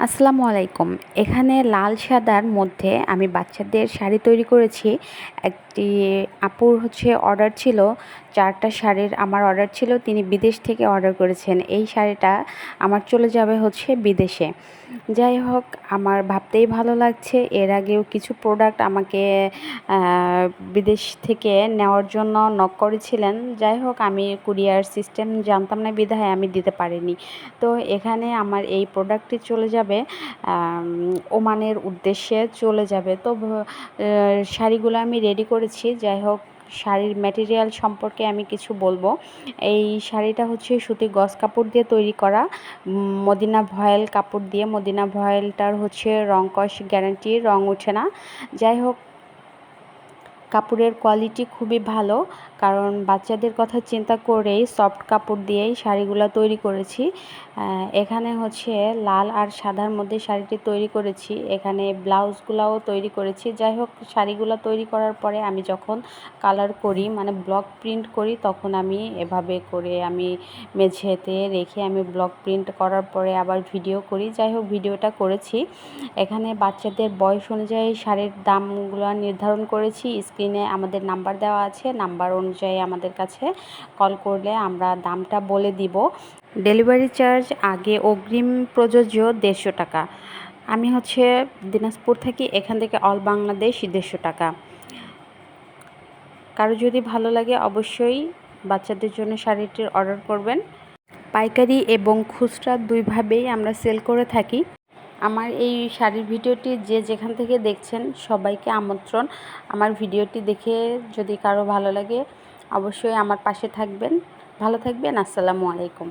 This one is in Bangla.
আসসালামু আলাইকুম। এখানে লাল সাদার মধ্যে আমি বাচ্চাদের শাড়ি তৈরি করেছি। একটি আপুর অর্ডার ছিল, 4টা শাড়ির আমার অর্ডার ছিল। তিনি বিদেশ থেকে অর্ডার করেছেন। এই শাড়িটা আমার চলে যাবে বিদেশে। যাই হোক, আমার ভাবতেই ভালো লাগছে। এর আগেও কিছু প্রোডাক্ট আমাকে বিদেশ থেকে নেওয়ার জন্য নক করেছিলেন। যাই হোক, আমি কুরিয়ার সিস্টেম জানতাম না বিধায় আমি দিতে পারিনি। তো এখানে আমার এই প্রোডাক্টটি চলে যাবে ওমানের উদ্দেশ্যে চলে যাবে। তো শাড়িগুলো আমি রেডি করেছি। যাই হোক, শাড়ির ম্যাটেরিয়াল সম্পর্কে আমি কিছু বলবো। এই শাড়িটা সুতি গজ কাপড় দিয়ে তৈরি করা, মদিনা ভয়েল কাপড় দিয়ে। মদিনা ভয়েলটার রং কস গ্যারান্টি, রং ওঠে না। যাই হোক, কাপড়ের কোয়ালিটি খুবই ভালো, কারণ বাচ্চাদের কথা চিন্তা করেই সফট কাপড় দিয়েই শাড়িগুলো তৈরি করেছি। এখানে লাল আর সাদার মধ্যে শাড়িটি তৈরি করেছি। এখানে ব্লাউজগুলোও তৈরি করেছি। যাই হোক, শাড়িগুলো তৈরি করার পরে আমি যখন কালার করি, মানে ব্লক প্রিন্ট করি, তখন আমি এভাবে করে আমি মেঝেতে রেখে আমি ব্লক প্রিন্ট করার পরে আবার ভিডিও করি। যাই হোক, ভিডিওটা করেছি। এখানে বাচ্চাদের বয়স অনুযায়ী শাড়ির দামগুলো নির্ধারণ করেছি। স্ক্রিনে আমাদের নাম্বার দেওয়া আছে। নাম্বার অনুযায়ী আমাদের কাছে কল করলে আমরা দামটা বলে দিব। ডেলিভারি চার্জ আগে অগ্রিম প্রযোজ্য 150 টাকা। আমি দিনাজপুর থাকি, এখান থেকে অল বাংলাদেশ 150 টাকা। কারো যদি ভালো লাগে অবশ্যই বাচ্চাদের জন্য শাড়িটির অর্ডার করবেন। পাইকারি এবং খুচরা দুইভাবেই আমরা সেল করে থাকি। আমার এই শাড়ির ভিডিওটি যে যেখান থেকে দেখছেন সবাইকে আমন্ত্রণ। আমার ভিডিওটি দেখে যদি কারো ভালো লাগে অবশ্যই আমার পাশে থাকবেন। ভালো থাকবেন। আসসালামু আলাইকুম।